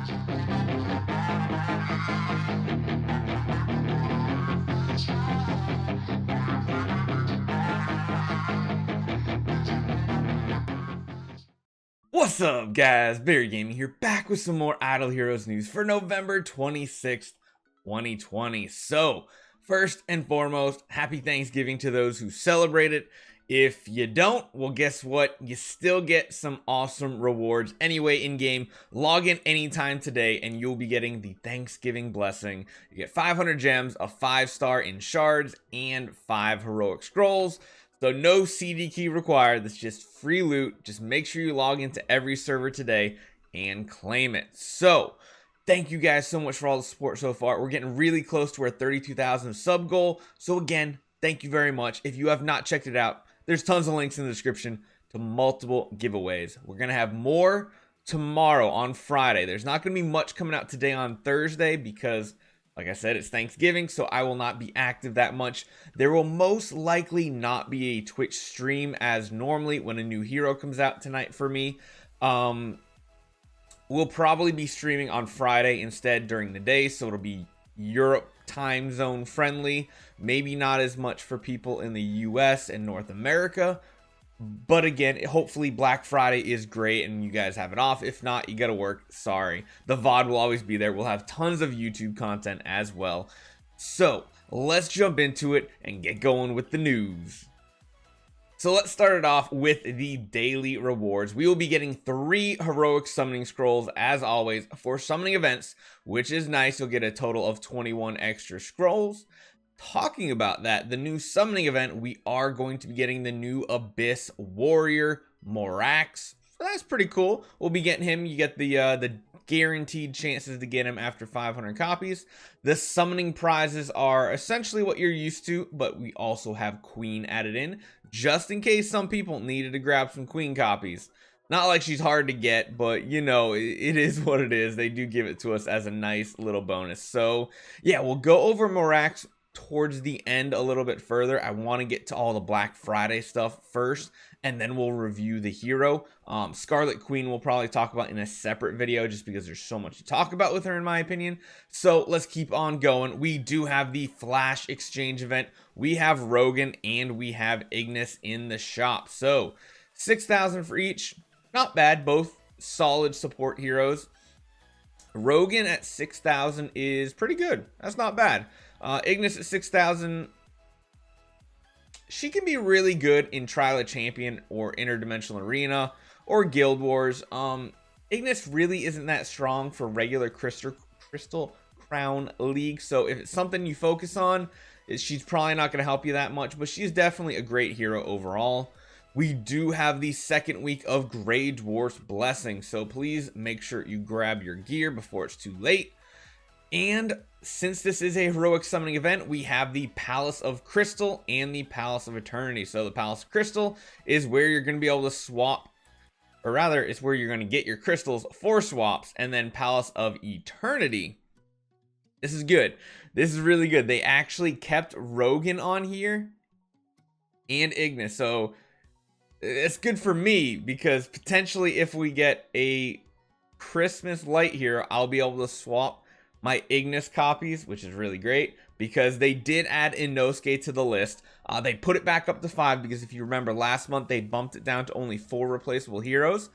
What's up, guys? Barry Gaming here, back with some more Idle Heroes news for November 26th, 2020. So, first and foremost, happy Thanksgiving to those who celebrate it. If you don't, well, guess what? You still get some awesome rewards anyway in-game. Log in anytime today, and you'll be getting the Thanksgiving blessing. You get 500 gems, a 5-star in shards, and 5 heroic scrolls. So no CD key required. That's just free loot. Just make sure you log into every server today and claim it. So thank you guys so much for all the support so far. We're getting really close to our 32,000 sub goal. So again, thank you very much. If you have not checked it out, there's tons of links in the description to multiple giveaways. We're going to have more tomorrow on Friday. There's not going to be much coming out today on Thursday because, like I said, it's Thanksgiving, so I will not be active that much. There will most likely not be a Twitch stream as normally when a new hero comes out tonight for me. We'll probably be streaming on Friday instead during the day, so it'll be Europe time zone friendly. Maybe not as much for people in the US and North America. But again, hopefully Black Friday is great and you guys have it off. If not, you gotta work. Sorry. The VOD will always be there. We'll have tons of YouTube content as well. So let's jump into it and get going with the news. So let's start it off with the daily rewards. We will be getting 3 heroic summoning scrolls as always for summoning events, which is nice. You'll get a total of 21 extra scrolls. Talking about that, the new summoning event, we are going to be getting the new Abyss Warrior Morax. So that's pretty cool. We'll be getting him. You get the guaranteed chances to get him after 500 copies. The summoning prizes are essentially what you're used to, but we also have Queen added in, just in case some people needed to grab some Queen copies. Not like she's hard to get, but you know, it is what it is. They do give it to us as a nice little bonus. So yeah, we'll go over Morax towards the end a little bit further. I want to get to all the Black Friday stuff first, and then we'll review the hero. Scarlet Queen we'll probably talk about in a separate video just because there's so much to talk about with her in my opinion. So let's keep on going. We do have the Flash Exchange event. We have Rogan and we have Ignis in the shop. So 6,000 for each. Not bad. Both solid support heroes. Rogan at 6,000 is pretty good. That's not bad. Ignis at 6,000, she can be really good in Trial of Champion or Interdimensional Arena or Guild Wars. Ignis really isn't that strong for regular Crystal Crown League, so if it's something you focus on, she's probably not going to help you that much, but she's definitely a great hero overall. We do have the second week of Grey Dwarf's Blessing, so please make sure you grab your gear before it's too late. And since this is a heroic summoning event, we have the Palace of Crystal and the Palace of Eternity. So the Palace of Crystal is where you're going to be able to swap, or rather, it's where you're going to get your crystals for swaps. And then Palace of Eternity. This is good. This is really good. They actually kept Rogan on here and Ignis. So it's good for me because potentially if we get a Christmas light here, I'll be able to swap my Ignis copies, which is really great because they did add Inosuke to the list. They put it back up to 5 because if you remember last month, they bumped it down to only 4 replaceable heroes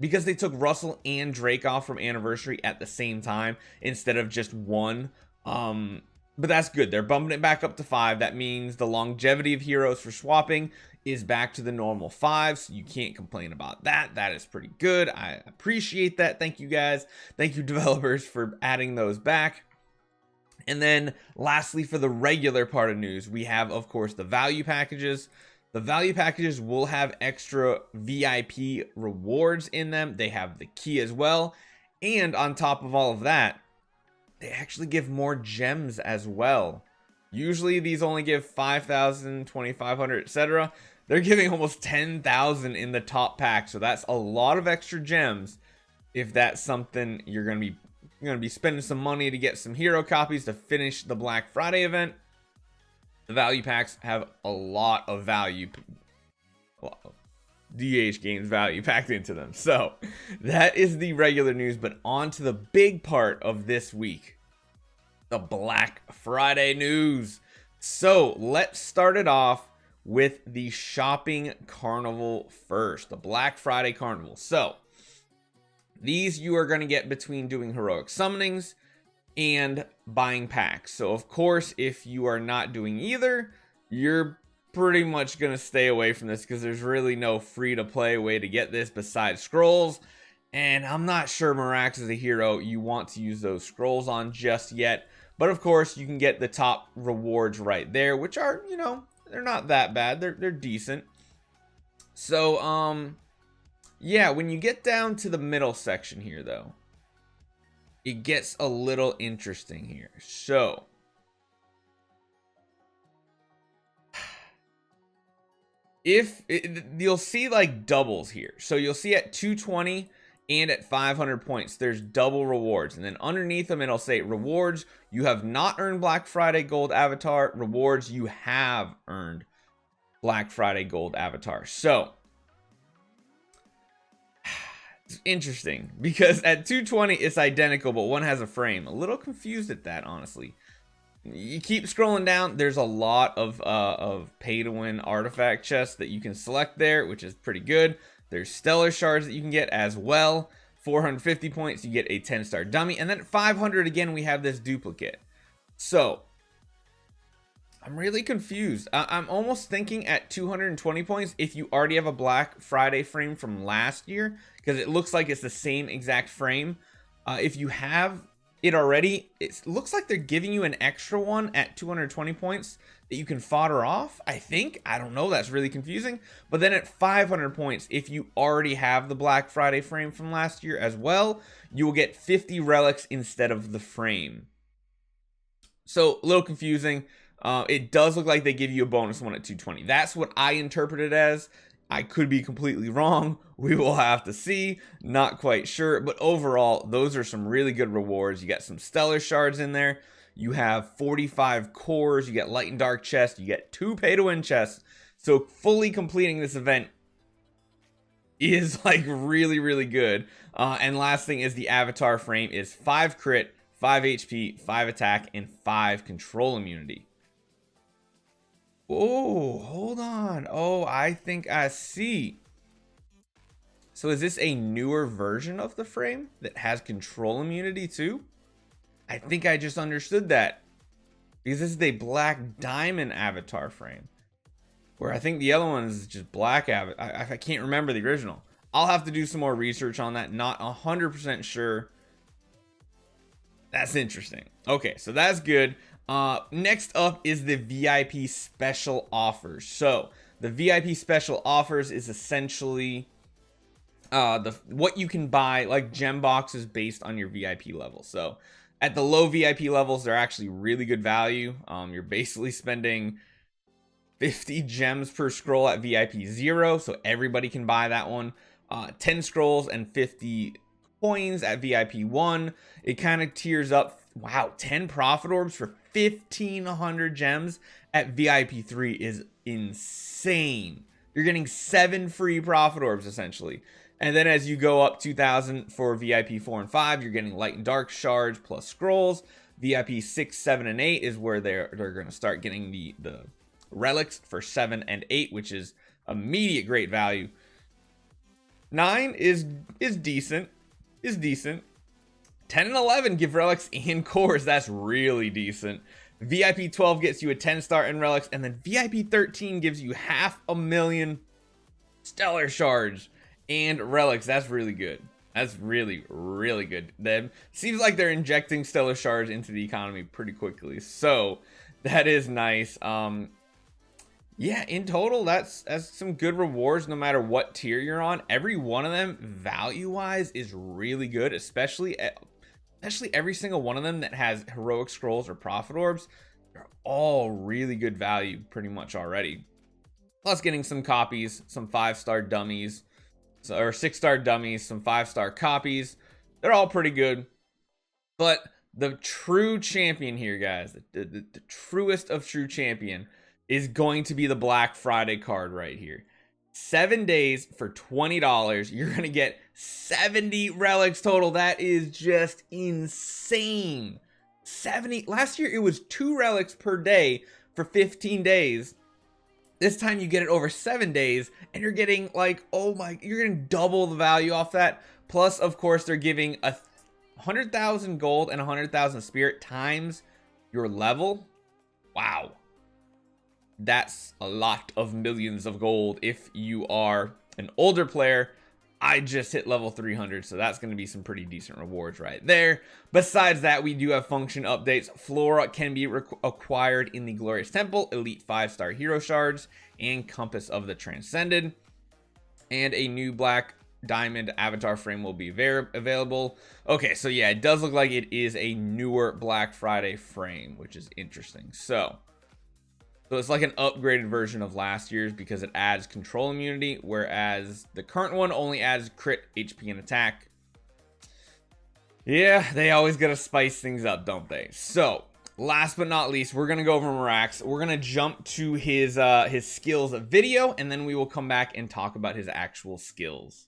because they took Russell and Drake off from Anniversary at the same time instead of just 1. But that's good. They're bumping it back up to 5. That means the longevity of heroes for swapping is back to the normal 5, so you can't complain about that. That is pretty good. I appreciate that. Thank you guys. Thank you developers for adding those back. And then lastly, for the regular part of news, we have, of course, the value packages. The value packages will have extra VIP rewards in them. They have the key as well. And on top of all of that, they actually give more gems as well. Usually these only give 5,000, 2,500, etc. They're giving almost 10,000 in the top pack, so that's a lot of extra gems. If that's something you're going to be spending some money to get some hero copies to finish the Black Friday event, the value packs have a lot of value. Well, DH gains value packed into them. So that is the regular news, but on to the big part of this week, the Black Friday news. So let's start it off with the shopping carnival first, the Black Friday carnival. So these you are going to get between doing heroic summonings and buying packs. So of course, if you are not doing either, you're pretty much going to stay away from this because there's really no free to play way to get this besides scrolls. And I'm not sure Morax is a hero you want to use those scrolls on just yet. But of course, you can get the top rewards right there, which are, you know, they're not that bad. They're decent. So, yeah, when you get down to the middle section here, though, it gets a little interesting here. So, you'll see like doubles here. So you'll see at 220 and at 500 points, there's double rewards. And then underneath them, it'll say rewards. You have not earned Black Friday Gold Avatar. Rewards, you have earned Black Friday Gold Avatar. So, it's interesting because at 220, it's identical, but one has a frame. A little confused at that, honestly. You keep scrolling down, there's a lot of pay-to-win artifact chests that you can select there, which is pretty good. There's stellar shards that you can get as well. 450 points, you get a 10-star dummy. And then at 500, again, we have this duplicate. So, I'm really confused. I'm almost thinking at 220 points, if you already have a Black Friday frame from last year, because it looks like it's the same exact frame. If you have it already, it looks like they're giving you an extra one at 220 points that you can fodder off, I think. I don't know, that's really confusing. But then at 500 points, if you already have the Black Friday frame from last year as well, you will get 50 relics instead of the frame. So, a little confusing. It does look like they give you a bonus one at 220. That's what I interpret it as. I could be completely wrong. We will have to see. Not quite sure. But overall, those are some really good rewards. You got some stellar shards in there. You have 45 cores. You get light and dark chests. You get 2 pay-to-win chests. So fully completing this event is like really, really good. And last thing is the avatar frame is 5 crit, 5 HP, 5 attack, and 5 control immunity. Oh, hold on. Oh, I think I see. So is this a newer version of the frame that has control immunity too? I think I just understood that. Because this is a black diamond avatar frame. Where I think the other one is just black avatar. I can't remember the original. I'll have to do some more research on that. Not 100% sure. That's interesting. Okay, so that's good. Next up is the VIP special offers. So the VIP special offers is essentially what you can buy, like gem boxes based on your VIP level. So at the low VIP levels, they're actually really good value. You're basically spending 50 gems per scroll at VIP 0, so everybody can buy that one. 10 scrolls and 50 coins at VIP 1. It kind of tiers up. Wow, 10 profit orbs for 1,500 gems at VIP 3 is insane. You're getting 7 free profit orbs essentially. And then as you go up 2,000 for VIP 4 and 5, you're getting light and dark shards plus scrolls. VIP 6, 7, and 8 is where they're going to start getting the relics for 7 and 8, which is immediate great value. 9 is decent. 10 and 11 give relics and cores. That's really decent. VIP 12 gets you a 10-star and relics, and then VIP 13 gives you 500,000 stellar shards and relics. That's really good. That's really, really good. Them seems like they're injecting stellar shards into the economy pretty quickly. So that is nice. Yeah, in total, that's some good rewards no matter what tier you're on. Every one of them, value-wise, is really good, especially every single one of them that has heroic scrolls or profit orbs. They're all really good value pretty much already. Plus getting some copies, some 5-star dummies, or 6-star dummies, some 5-star copies. They're all pretty good. But the true champion here, guys, the truest of true champion, is going to be the Black Friday card right here. 7 days for $20. You're going to get 70 relics total. That is just insane. 70. Last year, it was 2 relics per day for 15 days. This time you get it over 7 days, and you're getting like, oh my, you're getting double the value off that. Plus, of course, they're giving 100,000 gold and 100,000 spirit times your level. Wow. That's a lot of millions of gold if you are an older player. I just hit level 300, so that's going to be some pretty decent rewards right there. Besides that, we do have function updates. Flora can be acquired in the Glorious Temple, Elite 5-star Hero Shards, and Compass of the Transcended. And a new Black Diamond avatar frame will be available. Okay, so yeah, it does look like it is a newer Black Friday frame, which is interesting. So it's like an upgraded version of last year's because it adds control immunity, whereas the current one only adds crit, HP, and attack. Yeah, they always gotta spice things up, don't they? So, last but not least, we're gonna go over Morax. We're gonna jump to his skills video, and then we will come back and talk about his actual skills.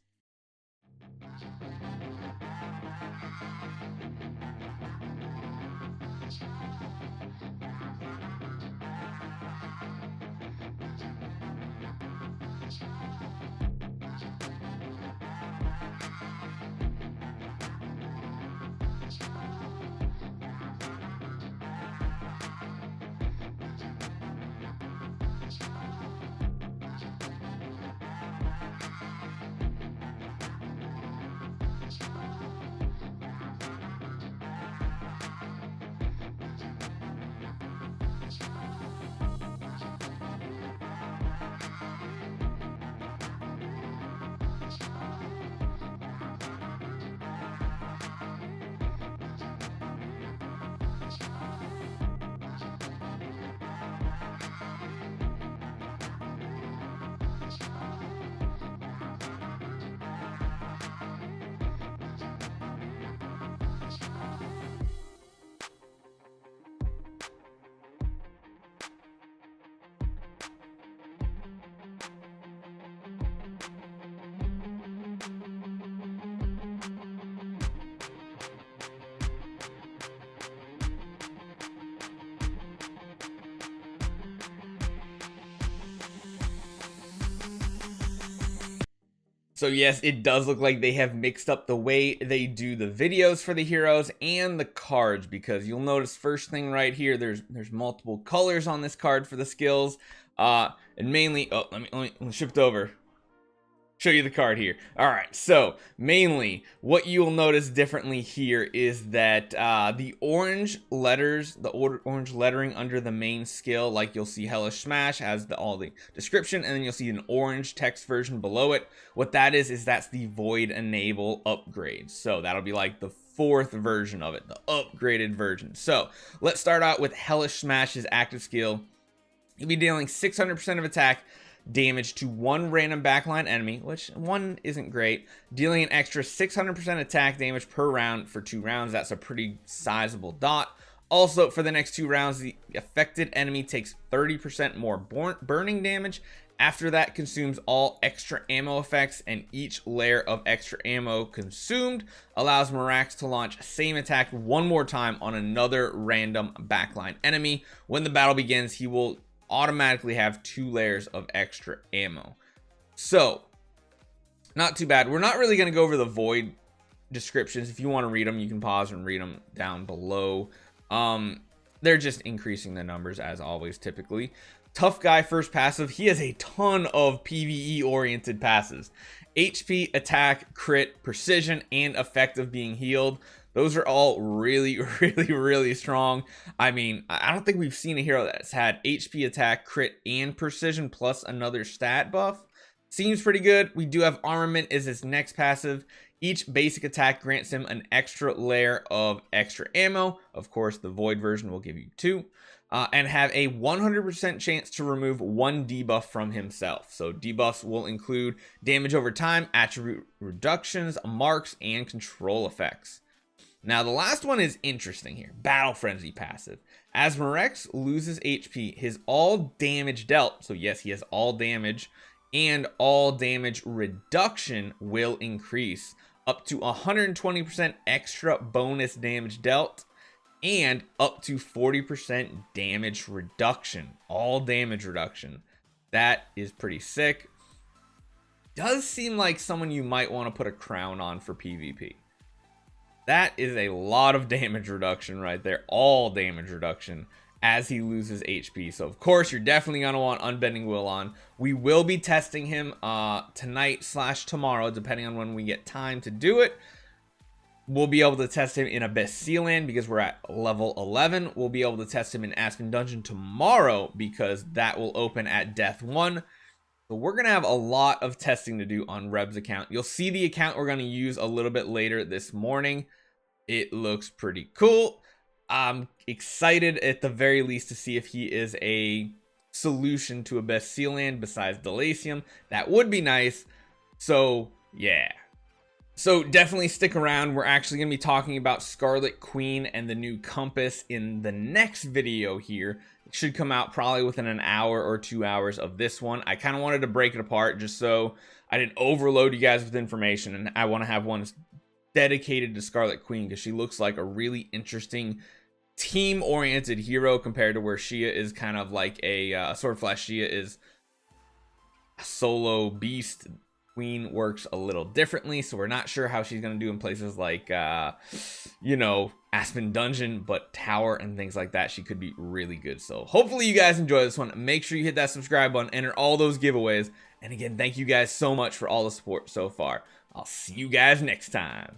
So yes, it does look like they have mixed up the way they do the videos for the heroes and the cards, because you'll notice first thing right here, there's multiple colors on this card for the skills, and mainly, oh, let me shift over. Show you the card here. All right, so mainly what you will notice differently here is that the orange letters, the orange lettering under the main skill, like you'll see Hellish Smash has all the description, and then you'll see an orange text version below it. What that is that's the Void Enable upgrade. So that'll be like the 4th version of it, the upgraded version. So let's start out with Hellish Smash's active skill. You'll be dealing 600% of attack damage to one random backline enemy, which one isn't great, dealing an extra 600% attack damage per round for 2 rounds. That's a pretty sizable dot. Also, for the next 2 rounds, the affected enemy takes 30% more burning damage. After that, consumes all extra ammo effects, and each layer of extra ammo consumed allows Morax to launch same attack one more time on another random backline enemy. When the battle begins, he will automatically have 2 layers of extra ammo. So not too bad. We're not really going to go over the void descriptions. If you want to read them, you can pause and read them down below. They're just increasing the numbers as always. Typically, Tough Guy first passive, he has a ton of PvE oriented passes: HP, attack, crit, precision, and effect of being healed. Those are all really, really, really strong. I mean, I don't think we've seen a hero that's had HP, attack, crit, and precision plus another stat buff. Seems pretty good. We do have Armament as his next passive. Each basic attack grants him an extra layer of extra ammo. Of course, the Void version will give you 2. And have a 100% chance to remove 1 debuff from himself. So debuffs will include damage over time, attribute reductions, marks, and control effects. Now, the last one is interesting here. Battle Frenzy passive. As Morax loses HP, his all damage dealt, so yes, he has all damage, and all damage reduction will increase up to 120% extra bonus damage dealt and up to 40% damage reduction. All damage reduction. That is pretty sick. Does seem like someone you might want to put a crown on for PvP. That is a lot of damage reduction right there. All damage reduction as he loses HP. So of course you're definitely going to want Unbending Will on. We will be testing him tonight/tomorrow, depending on when we get time to do it. We'll be able to test him in Abyss Sealand because we're at level 11. We'll be able to test him in Aspen Dungeon tomorrow because that will open at Death 1. So we're going to have a lot of testing to do on Reb's account. You'll see the account we're going to use a little bit later this morning. It looks pretty cool. I'm excited at the very least to see if he is a solution to Abyss Sealand besides Delacium. That would be nice. So yeah. So definitely stick around. We're actually going to be talking about Scarlet Queen and the new compass in the next video here. It should come out probably within an hour or 2 hours of this one. I kind of wanted to break it apart just so I didn't overload you guys with information, and I want to have one dedicated to Scarlet Queen because she looks like a really interesting team-oriented hero compared to where Shia is kind of like a Swordflash. Shia is a solo beast. Queen works a little differently, so we're not sure how she's going to do in places like you know, Aspen Dungeon, but Tower and things like that she could be really good. So hopefully you guys enjoy this one. Make sure you hit that subscribe button, enter all those giveaways, and again, thank you guys so much for all the support so far. I'll see you guys next time.